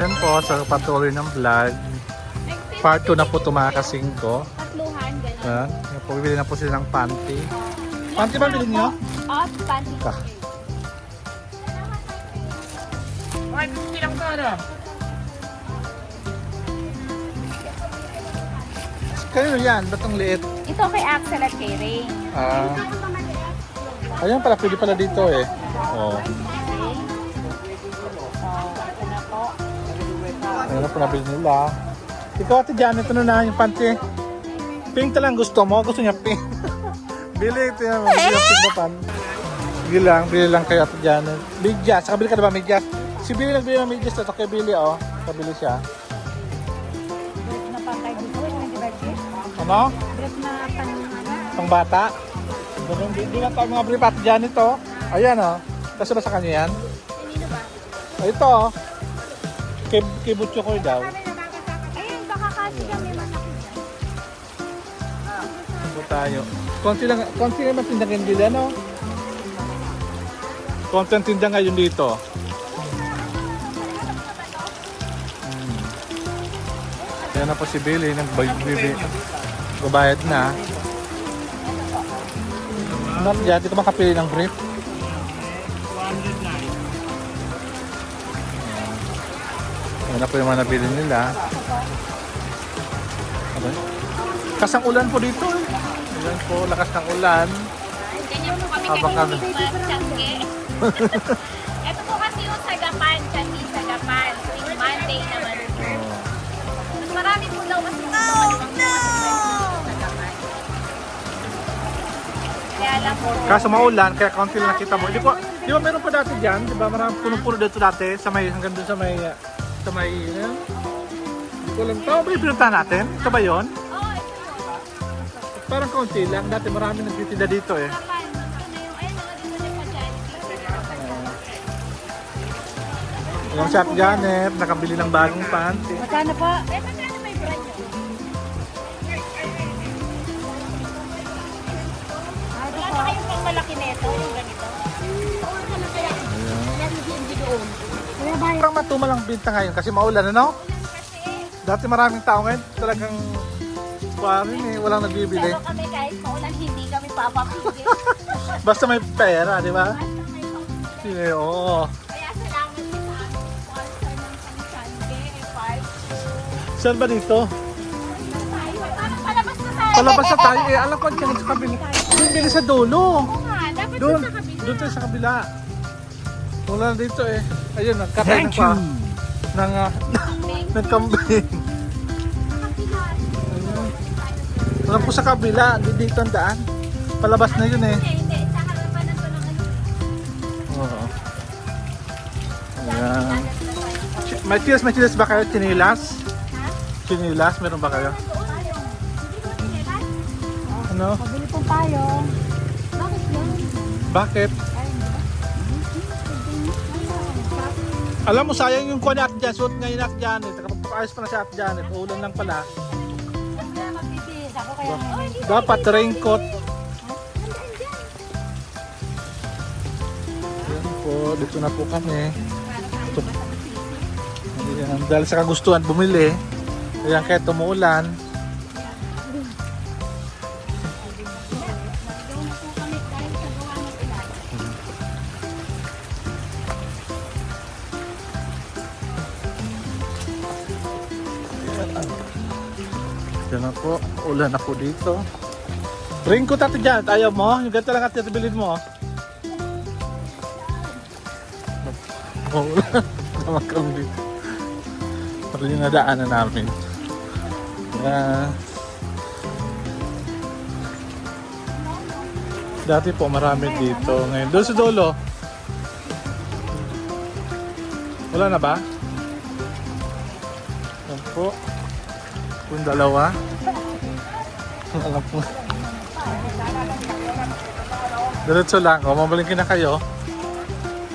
Yan po, sa patuloy ng vlog. Part 2 na po ito mga kasingko. Tatluhan, gano'n. Yan. Yan po, bibili na po sila ng panty. Panty ba bilhin nyo? Off, panty. Ay, bilang ka na. Kanino yan? Ba't ang liit? Ito kay Axel at kay Ray. Ayan pala, pwede pala dito eh. Oh. Ito na po. Ayan na po nabili nila. Ikaw ate Janet, ano na yung panty? Pink talang gusto mo? Gusto niya pink. Bili ito yan. Bili yung pink na pan. Bili lang kayo ate Janet. Medyas. Kabili ka na ba medyas? Si Billy nagbili ng medyas. Ito kay Billy oh. Kabili siya. Dress na pang kay dito. Hindi ba Ano? dress na pang ano? Pang bata. Hindi na tayo mga brief ate Janet oh. Ayan oh. Kasi ba sa kanya yan? Kanino ba? Ito oh. Kay Butcho ko daw. Ayun, baka kasi kami masakit yan. Ano tayo? Konti lang tindahan nila, no? Konti ang tindahan ngayon dito. Kaya na po si Billy, nagbayad na. Not dyan, dito makapili ng brief. Ayan na po yung mga nabili nila. Okay. Kasang ulan po dito eh. Ayan po, lakas ng ulan. Ganyan po kami Habang kami. Changi. Ito po kasi yung Sagapan, Changi Sagapan. Tuwing Monday naman po. Mas marami po daw kasi yung maluwang Sagapan. Kaya lang po. Kaso maulan, kaya kaunti lang nakita mo. Di ba meron pa dati dyan? Di ba marami puno-puno dito dati? Hanggang dun sa may, ano? Hindi ko alam. Tama ba yung pinuntahan natin? Ito ba yun? Oh, ito po. Parang kaunti lang. Dati marami nagtitinda dito eh. Sagapan. Ito na yung, ayun, dito na sa Changi. Yung shop Janet, nakabili ng bagong panty. Magkano po? Eh, magkano may brand nyo? Wala na kayong pang malaki neto, yung ganito? Parang matumal ang binta ngayon kasi maulan, ano? Kasi, Dati maraming tao ngayon, talagang parin eh, walang nagbibili. pero kami kahit maulan, hindi kami papapigil. Basta may pera, di ba? Basta may pang- Oo. Kaya salamat din sa aming sponsor ng Panchange, Park. Saan ba dito? Parang palabas na tayo. Palabas na tayo eh. Alam ko, dyan sa kabila. Bili sa dulo. Oo nga, dapat Doon. sa kabila. Doon tayo sa kabila. Wala na dito eh. Ayun, nagkatay na pa. Ng kambing. Alam ko sa kabila. Dito ang daan. Palabas na yun eh. Hindi, sa harapan na to ng ano. Oo. Ayan. May chilas ba kayo? Chinilas? Ha? Chinilas? Meron ba kayo? Ano? Pabili pong payong. Bakit yan? Bakit? Alam mo, sayang yung kuha ni Ate Janet. Suot ngayon ni Ate Janet. Nakapagpapayos pa na si Ate Janet. Ulan lang pala. Magbibihis ako kaya Dapat raincoat. Ayan po, dito na po kami. Ito. Ayan, dahil sa kagustuhan bumili. Ayan, kaya tumuulan. Yan na po, ulan na po dito. Raincoat Ate Janet, ayaw mo? Yung ganito lang Ate, bilhin mo. Oh, ulan. Naman kami dito. Parang yung nadaanan namin. Dati po marami dito. Ngayon, doon sa dulo. Wala na ba? Yan po. Yung dalawa. Alam po. Diretso lang. O, mamalingkin na kayo.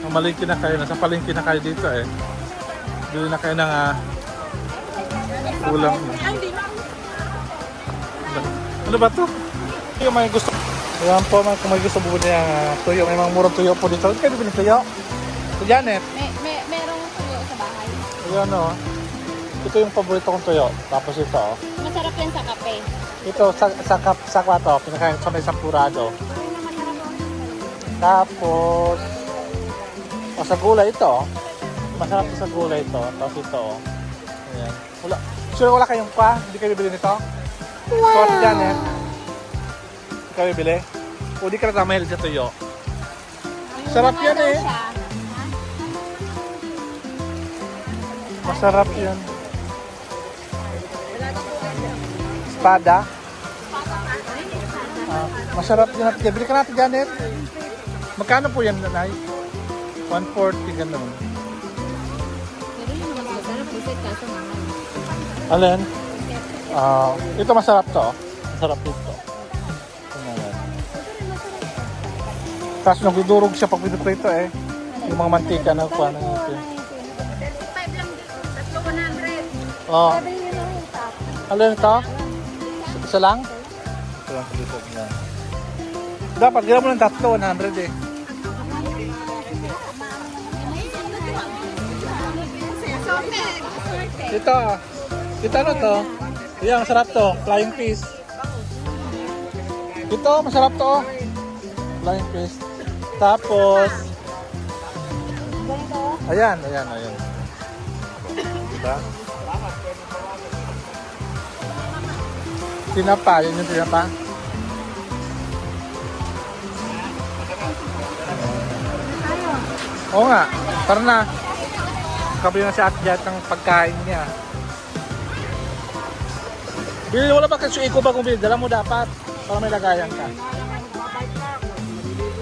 Mamalingkin na kayo. Nasa palingkin na kayo dito eh. Bili na kayo ng ulam. Ano ba to? Yung may gusto. Ayan po, kung may gusto bumili ng tuyo. May mga murang tuyo po dito. Kaya bibili tuyo? Ito Janet. merong tuyo sa bahay. Yan o. Ito yung paborito kong tuyo. Tapos ito o. Masarap yan sa kape. Ito sa kwato. Pinakain sa may sampurado. Tapos sa gulay ito. Masarap to sa gulay ito. Tapos ito o. Ayan. Sure wala kayong pa? Hindi kayo bibili nito? Wow! So, ate Janet? Hindi kayo bibili? O di ka na tamahil sa tuyo? Sarap yan eh. Masarap yan. Espada. Masarap yan. Bili ka natin, Janet. Magkano po yan, nanay? 140, gano'n. Pero yun naman masarap kasi kaso mahal. Alin? Ito masarap to. Masarap ito. Kaso nagdudurog siya pag pinuprito eh. Yung mga mantika na kuha ng ito. 5 lang dito. 3,100. Oh. Sabi nyo lang yung top. Alin ito? Isa lang? Ito lang dito. Yan. Dapat gila mo ng 3, 100 eh. Ito. Ito ano to? Yan, masarap to. Flying fish. Ito, masarap to. Flying fish. Tapos, ayan. Diba? Tinapa, yun yung tinapa. Oo nga, tara na. Kabili na si Akyat ng pagkain niya. Bili mo na ba kasi iko ba kung bili? Dala mo dapat para may lagayan ka.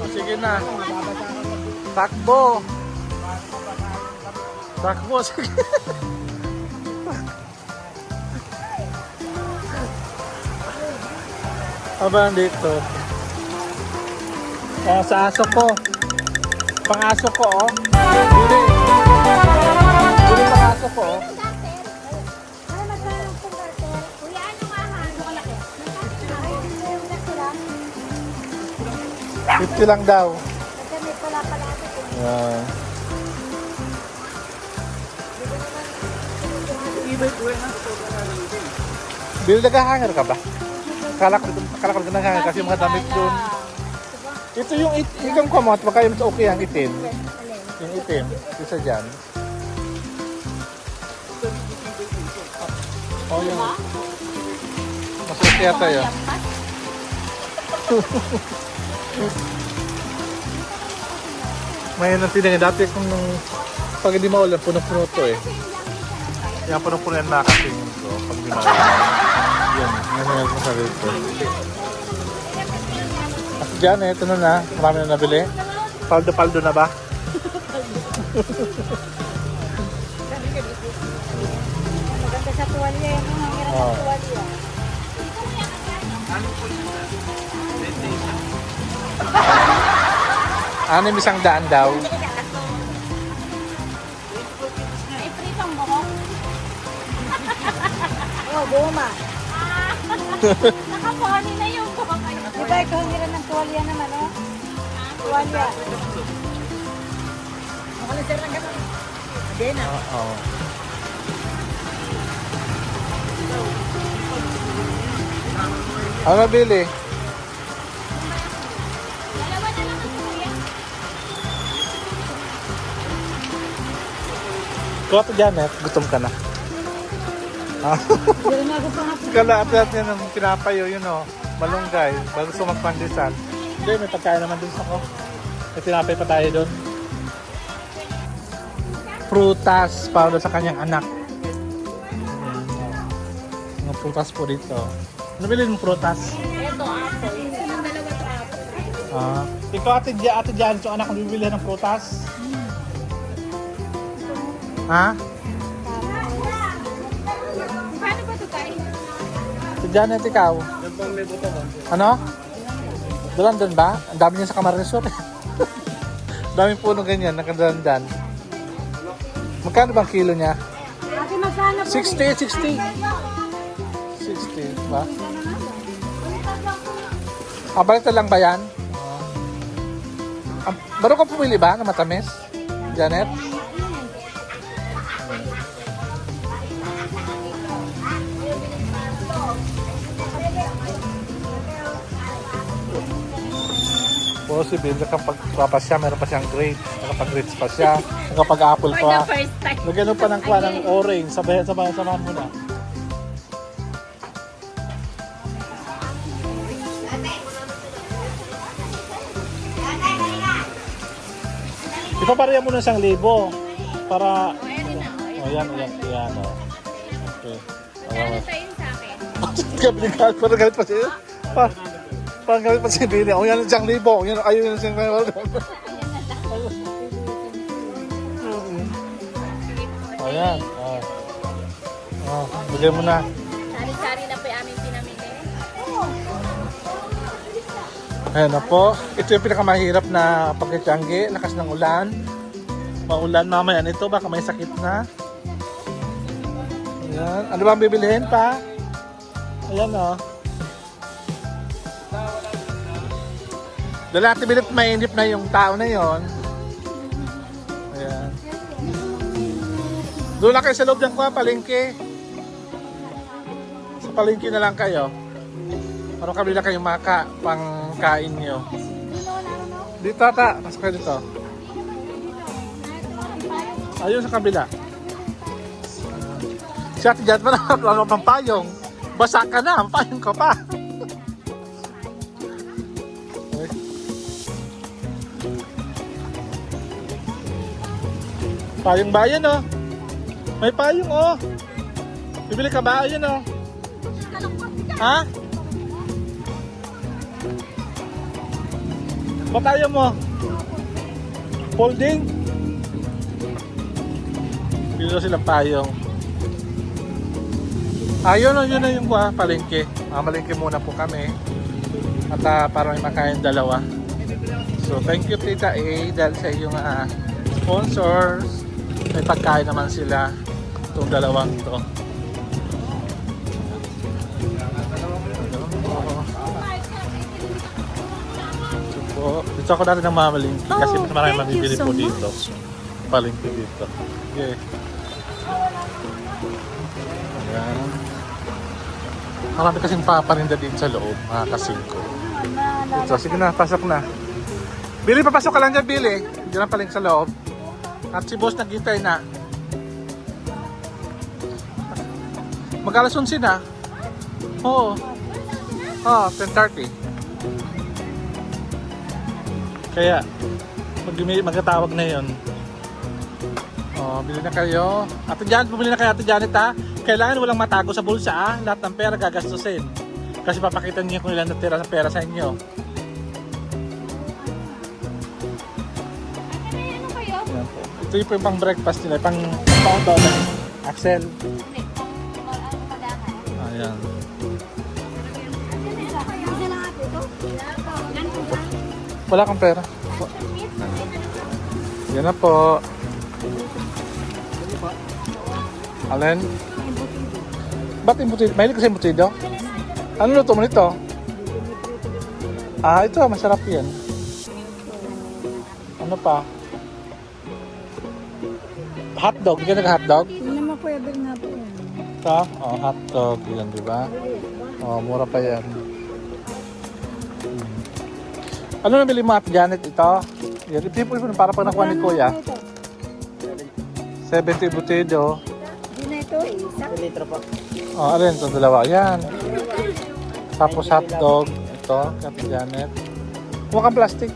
O, sige na. Takbo. Takbo, sige. Aba, dito. Sa aso ko. Pang-aso ko, oh. Bili. Bili pang-aso ko, oh. Kuya, ano nga ha? Ano kalaki? 50 lang daw. Kasi may pala pala ito. Yeah. Bili nag-hanger ka ba? Akala ko nag-hanger kasi yung mga damit doon. Ito yung itong kumot, baka yung okay ang itim. Yung itim, isa dyan. Oh, yung... Mas okay yata yun. May natinigin. Dati kung pag hindi maulan, puno-puno to eh. Yan, puno-puno yan nakatingin ko. Pag hindi maulan. Yan, yan yung sabi ko. At dyan eh, ito na. Marami na nabili. Paldo-paldo na ba? Maganda sa tuwalya yun. Ang hirap sa tuwalya. Anim 100 daw. May pritong buhok. Oh, buma. Nakaponi na yung buhok. Di ba ikaw hiram ng tuwalya naman, oh? Tuwalya. Makalisir lang gano'n. Hindi na. Oo. Ano nabili? Dalawa na lang ang kuya. Kuha to Janet, gutom ka na. Hindi na ako pa nga. Kala at yan ng pinapayo, yun o. Malunggay, bago gusto magpandesal. Hindi, may pagkain naman dun sa ko. May tinapay pa tayo dun. Prutas para sa kanyang anak. Mga prutas po dito. Ano bilhin mong prutas? Ito, apple. Silang dalawa to apple. Ikaw ate Jan, so anak ang bibili ng prutas? Ha? Paano ba ito tayo? Si Janet, ikaw? Ano? Dalandan ba? Ang dami niya sa Camarines. Daming puno ganyan, nakadandan. Magkano bang kilo niya? Ate, magkano po? 60. 60, ba? Balik lang ba yan? Baro ka pumili ba na matamis? Janet? Possible, nakapagpapasya, meron pa siyang grapes. Nakapag-grapes pa siya. Nakapag-apple For the pa. first time. Nagano pa ng kuha ng orange. Sabahan mo na. Ipapareha mo na 1,000 para... O, ayan na. O, Oh, yan. Oh. Okay. Ano tayo sa akin? Parang galit pa siya. Parang galit pa siya. Oh, yan 1,000. Yan, ayun yung siyang Ayan na lang. Oh, yan. Bigay mo na. Sari-sari na po yung aming pinamili. Ayan na po. Ito yung pinakamahirap na pagkatiyanggi. Lakas ng ulan. Maulan mamaya nito. Baka may sakit na. Ayan. Ano ba ang bibilihin pa? Ayan o. Dala natin bilip mainip na yung tao na yon. Ayan. Doon lang kayo sa loob ng palengke. Sa palengke na lang kayo. Para kabila kayo pangkain nyo. Dito ata. Pasok kayo dito. Ayun sa kabila. Si Ate Jan pa na pang payong. Basa ka na. Payong ka pa. Payong bayan oh. May payong oh. Bibili ka ba? Ayun oh. Ha? Ba't ayaw mo? Folding? Bili silang payong. Ayun oh, yun na yung palengke. Malengke muna po kami. At para may makain dalawa. So thank you Tita A dahil sa iyong sponsors. May pagkain naman sila. Itong dalawang to. Dito ako natin ng mamalingki kasi mas maraming mabibili po dito. Palengke dito. Okay. Ayan. Marami kasing paparinda din sa loob, mga kasingko. So, sige na, pasok na. Billy, papasok ka lang dyan, Billy. Hindi lang paling sa loob. At si boss nagkitay na. Mag-alas 11 na. Oo. 10:30. Kaya, magkatawag na yun. Bili na kayo. Ate Janet, bumili na kayo Ate Janet ha. Kailangan walang matago sa bulsa ha. Lahat ng pera gagastusin. Kasi papakita niyo kung ilan natira sa pera sa inyo. Ano kayo? Ayan po. Ito yung pang breakfast nila. Pang doon. Axel. Ayan. Wala kang pera. Yan na po. Alin? Ba't embutido? Mahilig kasi embutido? Ano luto mo nito? Ito masarap yan. Ano pa? Hotdog, hindi ka nag-hotdog? Hindi naman pwede nga po yan. Ito? Hotdog yan, di ba? Mura pa yan. Ano nabili mo Ate Janet ito? Yan, ipipul mo para pag nakuha ni Kuya. 70 embutido. Hindi na ito eh. Isang litro po. Alin itong dalawa? Yan. Tapos hotdog. Ito, Ate Janet. Huwag kang plastic.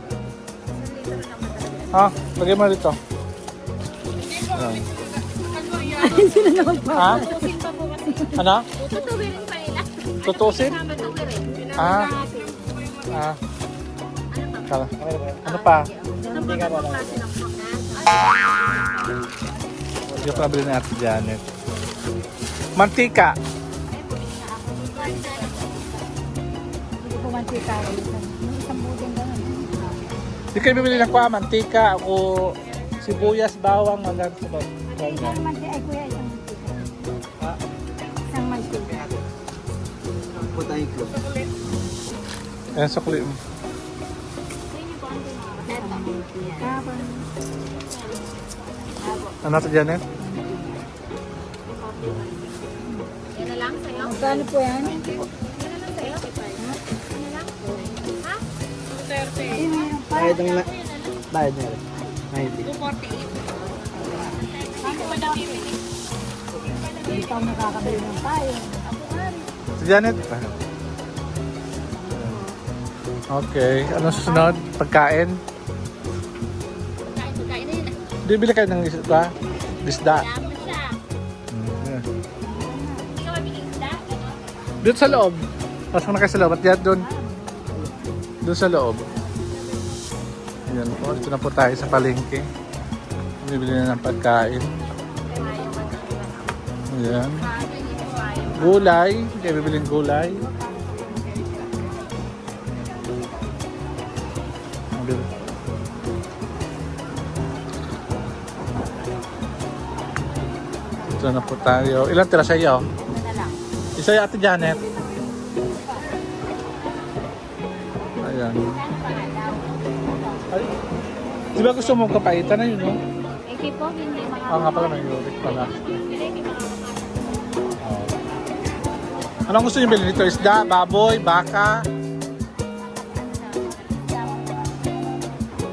Lagay mo na dito. Yan. Hindi na naman po. Tutusin pa po kasi. Ano? Tutuwirin pa nila. Tutusin? Tutuwirin. Ano pa? Ano pa ba klase ng pagkain? Hindi ko nabili ni Ate Janet. Mantika. Hindi po mantika. Isang budeng gano'n. Hindi kayo bibili ng mantika o sibuyas, bawang, mga ganito. Isang mantika. Ay kuya, isang mantika. Isang mantika. Putay ko. Ayan, sukli mo. Ano Ate Janet? Yan na lang sa'yo? Magkano po yan? Yan na lang sa'yo? Ano lang? Ha? 230. Hindi, mayroon pa. Bayad ng bayad na rin. 90. 248. Hindi pa ako nakakabili ng tayo. Si Janet. Okay. Ano susunod? Pagkain? Pagkain na yun. Bibili kayo ng isda? Isda. Kaya mo siya. Yeah. Hindi ka mabili isda? Doon sa loob. Tapos muna kayo sa loob. At yan doon. Doon sa loob. Yan po. Ito na po tayo sa palengke. Bibili na ng pagkain. Ayan. Gulay. Kaya bibiling gulay. Ito na po tayo. Ilan tira sa iyo? Ano lang? Isa yung Ate Janet. Ayan. Ay, di ba gusto mong kapaitan na yun, no? Eki po, hindi Oo nga pala, may uric pala. Hindi Oh. Anong gusto niyo bilhin dito? Isda, baboy, baka?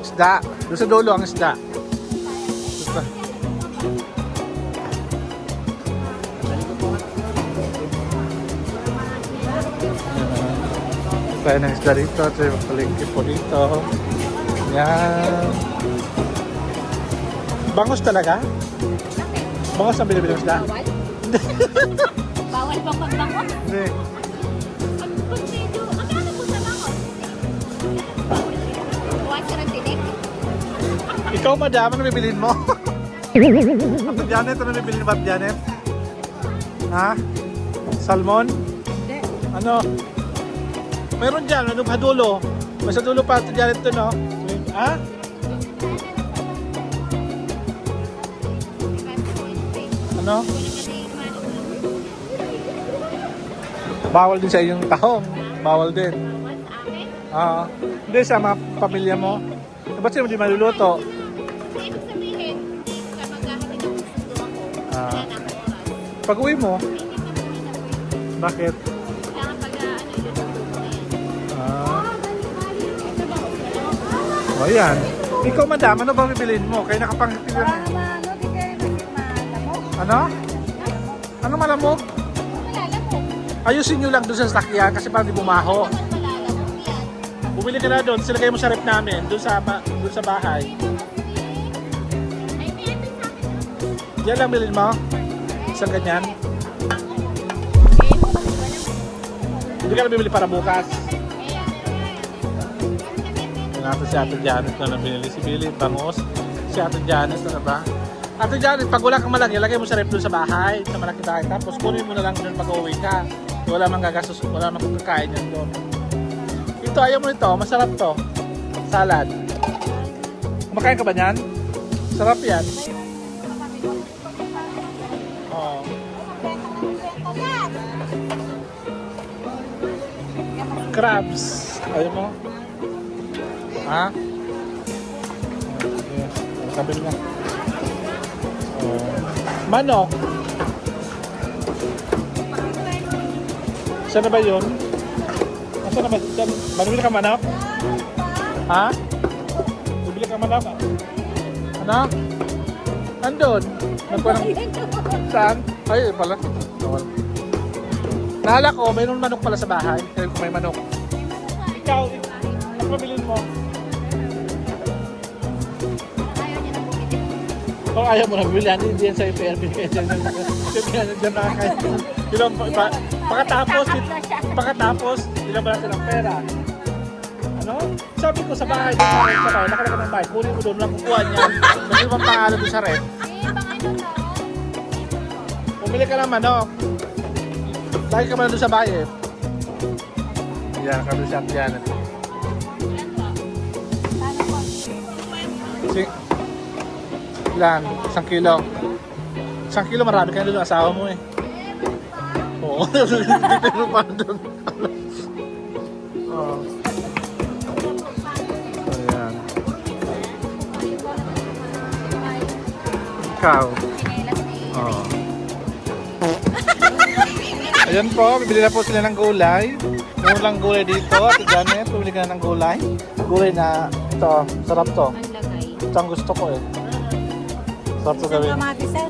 Isda. Doon sa dulo ang isda. Isda. Tayo ng isda dito. Ito yung palengke po dito. Yan. Bangos talaga? Bangos ang binibili ng isda? Bawal? Bawal bang magbangos? Hindi. Pag medyo, ang ano po sa bangos? Buwan ka ng tinik? Ikaw, madam, ano bibilin mo? Ate Janet, ano bibilin mo, Ate Janet? Ha? Salmon? Hindi. Ano? Meron dyan, ano pa dulo? May sa dulo pa, Ate Janet to, no? Ha? Ano? Bawal din sa iyong tahong. Bawal din. Bawal sa akin? Hindi sa mga pamilya mo. Ba't sila hindi maluluto? Ibig sabihin, hindi ka maghahatid ng sundo ako. Ah. Wala na akong oras. Pag uwi mo, Hindi ka muna na po. bakit? Kailangan pag ano, iluluto na yan. O yan. Ikaw, madam, ano ba bibilin mo? Kaya nakapangipil Para yan. maano, di kayo malamok. Ano? Ano malamog? Malalamog. Ayusin nyo lang doon sa sasakyan kasi parang di bumaho. Malalamog yan. Bumili ka na doon, silagay mo sa rep namin, doon sa bahay. Ay, may ano sa akin. Yan lang bilhin mo? Isang ganyan? Hindi ka na bibili para bukas. Yan natin si Ate Janet na nabili. Si Billy, bangus. Si Ate Janet, ano ba? Ate Janet, pag wala kang malaki, ilagay mo sa rep doon sa bahay, sa malaki bahay. Tapos kunin mo na lang doon pag uwi ka. Wala mang gagastos, wala mang kakain yan doon. Ito, ayaw mo nito. Masarap to. Salad. Kumakain ka ba niyan? Sarap yan. Oo. Crabs. Ayaw mo? Ha? Okay. Sabi na. Manok. Saan na ba yun? Saan na ba? Bibili ka manok? Ha? Bibili ka manok? Ano? Andun. Saan? Ay, pala. Nahala ko, mayroon manok pala sa bahay. Kaya kung may manok. Ikaw, ano mabilin mo? Ayaw niya na bumili. Kung ayaw mo na bibili, hindi yan sa PRB. Diyan nakakain. Pagkatapos, ilan ba natin ang pera? Ano? Sabi ko sa bahay, nakalagay ng bahay. Kunin mo doon, lang kukuha niyan. Kasi ibang pangalan doon sa rep. Eh, bang ano to? Pumili ka ng manok. Lagi ka ba doon sa bahay eh? Yan, kami siya yan. Ilan? 1 kilo. 1 kilo, marami ka na doon asawa mo eh. Oo, dito pa doon. Oo. Ayan. Ikaw. Oo. Ayan po, bibili na po sila ng gulay. Meron lang gulay dito, Ate Janet, bibili ka na ng gulay. Gulay na Ito, sarap to. Ang lagay. Ito ang gusto ko eh. Sarap to gawin. Kamatis na.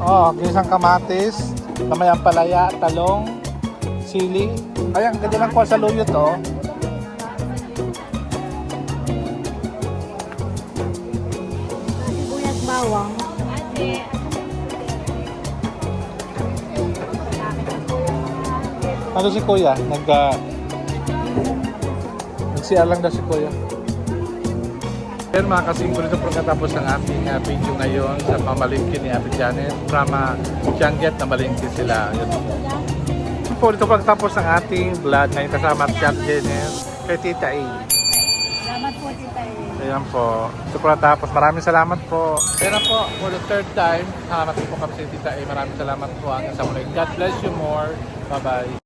Oh, ginisang kamatis, namay ang palaya, talong, sili. Ay, ang ganda lang ko sa luyo to. Sibuyas bawang. Ate, Ano si Kuya? Nag-CR lang daw si Kuya. Pero mga kasingko, ito pagkatapos ng ating video ngayon sa pamalingki ni Ate Janet from Tianguet na malingki sila. Yun po, ito pagkatapos ng ating vlog ngayon kasama si Ate Janet kay Tita A. Salamat po, tita. Ayan po. Ito pagkatapos. Maraming salamat po. Ayan po, for the third time, hanap po kami si Tita A. Maraming salamat po hanggang sa muli. God bless you more. Bye-bye.